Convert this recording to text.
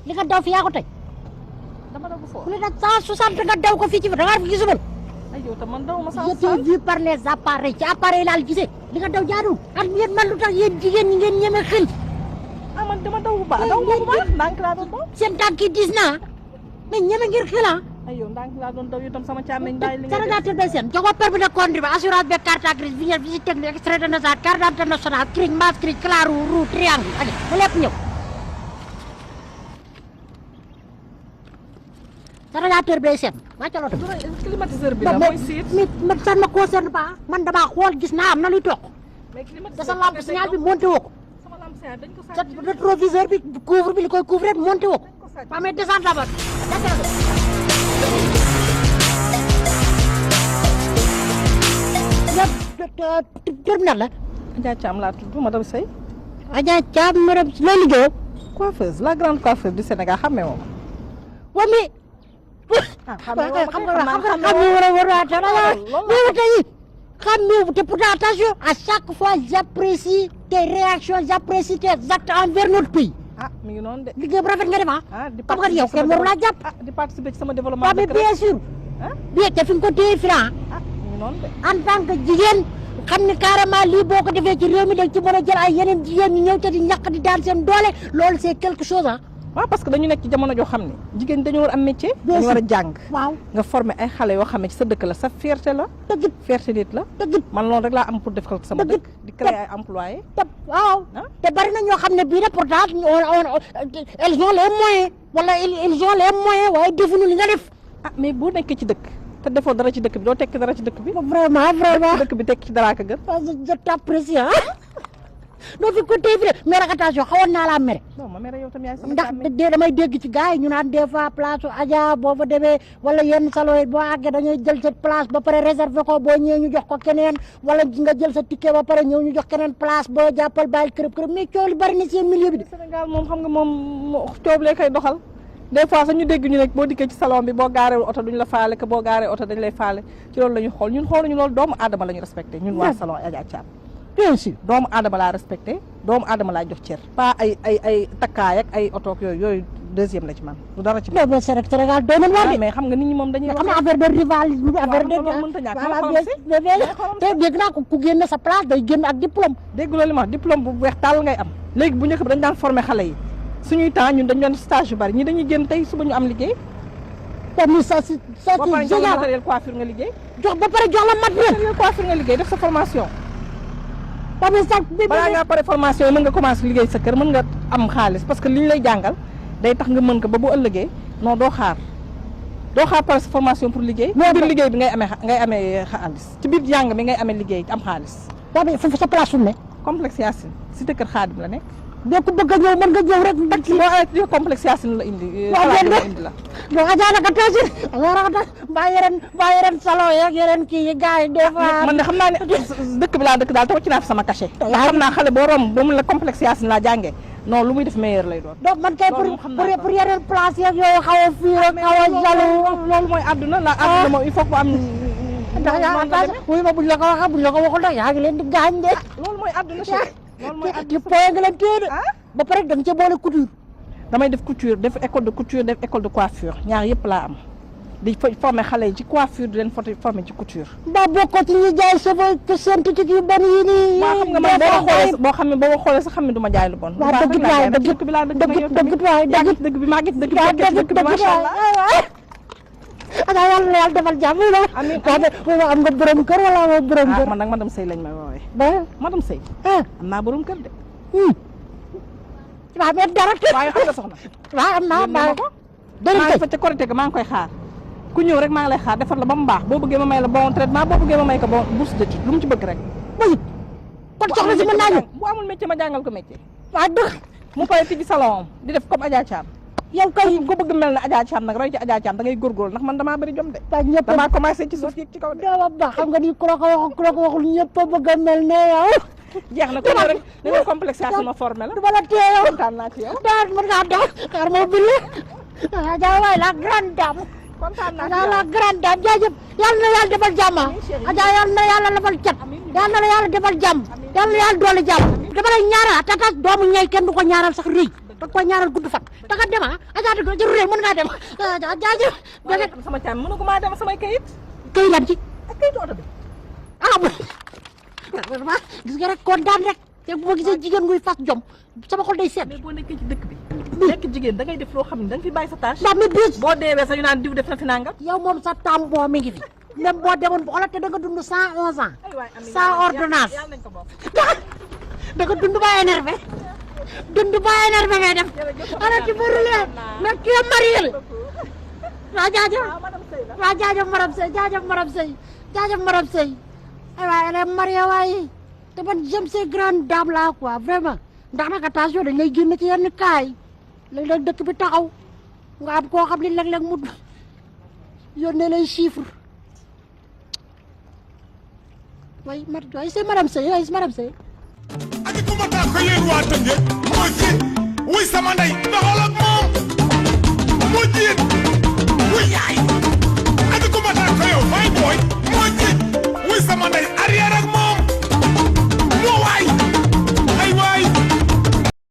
li nga daw fi yaa ko tey dama daw bu fort. ku ne nag 160 nga daw ko fii ci da ngaa gisuma ay yow tam man daw ma je t'ai vu par les appareils ci appareil laal gisee li nga daw jaadul ak yéen man lu tax yéen jigéen ñi ngeen ñeme xel ah man dama daw bu baax daw ma bu baax ndànk laa doon daw. seen tànk yi diis naa mais ñeme ngir xel ah ay yow ndànk laa doon daw yow tam sama càmmeñ bàyyi li nga Sénégal te bay seen jox ko permis de conduire bi assurance be carte grise vignette visite technique extrait de naissance carte d'identité nationale cric masse cric clair roux triangle aja ba lépp ñëw Sénégal bay seen wàccal oto climatiseur bi la mooy siit. mais ça ne me concerne pas man damaa xool gis naa am na luy toog mais te climatiseur sa lampe signal bi monté woo ko sama lampe signal dañ ko sa sàcc. rétroviseur bi couvre bi li koy couvrir monté woo ko dañ ko sàcc. waa mais descente d'abord terminal la Adja Thiam laa tudd madame Seye. Adja Thiam madame looy liggéeyoo coiffeuse la grande coiffeuse du Sénégal xamee woo ma. waa mais xam nga te pourtant attention à chaque fois j'apprécie tes réactions j'apprécie tes actes envers notre pays ah mi ngi noonu de. liggéey bu rafet nga def ah di xam nga yow kenn waru laa jàpp di participer ci sama développement. waaw mais bien sûr bien te fi nga ko téye franc ah mi ngi noonu de. en tant que jigéen xam ne carrément lii boo ko defee ci réew mi dañ ci mën a jël ay yeneen jigéen ñu ñëw te di ñàkk di daan seen doole loolu c'est quelque chose ah waaw parce que dañu nekk ci jamono joo xam ne jigéen dañu war am métier. dañu war a jàng. waaw nga former ay xale yoo xam ne ci sa dëkk la sa fierté la. dëgg fierté nit la. dëgg man loolu rek laa am pour def ko sama dëgg dëkk. di créer ay employés. te waaw te bari na ñoo xam ne bii de pourtant elles ont les moyens wala ils ont les moyens waaye defuñu li nga def ah mais boo nekkee ci dëkk te defoo dara ci dëkk bi doo tekki dara ci dëkk bi. vraiment dëkk bi tekki ci dara ka gën. je t'apprécie ah noo fi ko téye fi de mais nag attention xawoon naa laa mere non ma mere yow tam yaay sama ndax càmmiñ. de damay dégg ci gars yi ñu naan des fois place su Adja boo fa demee wala yenn salon yi boo àggee dañuy jël sa place ba pare réserver ko boo ñëwee ñu jox ko keneen wala nga jël sa ticket ba pare ñëw ñu jox keneen place boo jàppal bàyyi kërëb mais coow li bari na seen milieu bi de Sénégal moom xam nga moom coob lee koy doxal des fois sax ñu dégg ñu nekk boo dikkee ci salon bi boo gaaree oto duñ la faale que boo gaaree oto dañ lay faale ci loolu la ñu xool ñun xooluñu loolu doomu aadama la ñu respecté ñun waa salon Adja Thiam bien sûr doomu aadama laa respecté doomu aadama laa jox cër pas ay takkaay ak ay oto yooyu deuxième la ci man du dara ci man mais Sénégal doy nañ waar de mais xam nga nit ñi moom dañuy am na affaire de rivalisme affaire de mënta ñàkk te dégg naa ko ku génn sa place day génn ak diplôme dégg loolu li ma wax diplôme bu weex tàll ngay am léegi bu njëkk bi dañ daan formé xale yi suñuy temps ñun dañ doon stage yu bari ñi dañuy génn tey suba ñu am liggéey tamit ça c'est ba pare jox la matériel coiffure nga liggéey jox ba pare jox la matériel coiffure nga liggéey def sa formation tamit sax balaa ngaa pare formation yi mën nga commencé liggéey sa kër mën nga am xaalis parce que li ñu lay jàngal day tax nga mën ko ba bu ëllëgee non doo xaar pare sa formation pour liggéey ci biir liggéey bi ngay amee xaalis ci biir jàng bi ngay amee liggéey am xaalis tamit fu sa place fu mu ne complexe Yacine cité kër Xaadim la nekk doo ko bëgg a ñëw mën nga ñëw rek boo amee complexe Yacine la indi xalaat la indi la donc Adja nag attention mbaa yeneen salon yeeg yeneen kii yi gars yi des fois man de xam naa ne dëkk bi laa dëkk daal te wàcc naa fi sama cachet xam naa xale boo romb ba mu la complexe Yacine laa jàngee non lu muy def meilleur lay doon donc man kay pour yeneen place yeeg yooyu xaw a fii rek xaw a jaloux loolu mooy àdduna la àdduna moom il faut que mu am ndax yaa wuy ma buñ la ko waxee buñ la ko waxul ndax yaa ngi leen di gaañ de loolu mooy àdduna chérie loolu mooy di poye nga leen téye de ba pare da nga ca boole couture damay def couture def école de couture def école de coiffure ñaar yëpp laa am di former xale yi ci coiffure di leen former ci couture mbaa bokkoo ci ñuy jaay cheveux synthétique yu bon yi nii waaw xam nga man boo xam ne boo xoolee sax xam ne du ma jaay lu bon waaw dëgg waay dëgg bi laa dëgg waay dëgg bi maa ngi dëgg bi macha allah ana yàlla na yàlla defal jàmm la amiin waaw am nga borom kër wala amoo borom kër man nag madame Seye lañ may woowee ba madame Seye am naa borom kër de waaw mais dara waaye xam nga soxna waaw am naa maa ngi fa ca Korité ga maa ngi koy xaar ku ñëw rek maa ngi lay xaar defar la ba mu baax boo bëggee ma may la bon traitement boo bëggee ma may ko bon bourse d'étude lu mu ci bëgg rek bayit kon soxna si mën naa ñëw bu amul métier ma jàngal ko métier waaw dëgg mu pare tijji salon di def comme Adja Thiam yow kay ko bëgg mel na Adja Thiam nag roy ci Adja Thiam da ngay góorgóorlu ndax man damaa bëri jom de ñëpp damaa commencé ci suuf yéeg ci kaw de dama baax xam nga ni ku la ko waxul ñëpp a bëgg a mel ne yow jeex na ko rek da nga complexe yaa sama formé la du ma la téye yow kontaan naa ci yow daal mën ngaa dox xaar ma bille Adja waay la grande dame kontaan naa Adja la grande dame jaajëf yàlla na yàlla defal jàmm Adja yàlla na yàlla defal cat yàlla na yàlla defal jàmm yàlla na yàlla doole jàmm dama lay ñaanal tata doomu ñay kenn du ko ñaanal sax rëy da koy ñaanal gudd fan da nga dem Adja dëgg la jërëjëf mën ngaa dem jaajëf waaye sama càmm mënu ko maa dem samay kayit kay lan ci ak kayitu oto bi gis nga rek kontaan rek te bu ma gisee jigéen nguy fas jom sama xol day sedd mais boo nekkee ci dëkk bi nekk jigéen da ngay def loo xam ne da nga fi bàyyi sa tâche ndax mi bis boo deewee sax ñu naan diw def na fi nangam yow moom sa tampon mi ngi fi même boo demoon bu xoolal te da nga dund 111 ans sans ordonnance yàlla nañ ko bokk da nga dund ba énervé ngay def ala ci bërile mais tu es marié waa jaajëf madame Seye ay waay elle est mariée waaye te man j'aime ces grandes dames là quoi vraiment ndax nag attention dañ lay génn ci yenn kaay léeg-léeg dëkk bi taxaw nga am koo xam ne léeg-léeg mu yónnee lay chiffre waaye c'est madame Seye waaye c'est madame Seye Aki kuma ta ko yéen waa Tëngéej mooy ci wuy sama ndey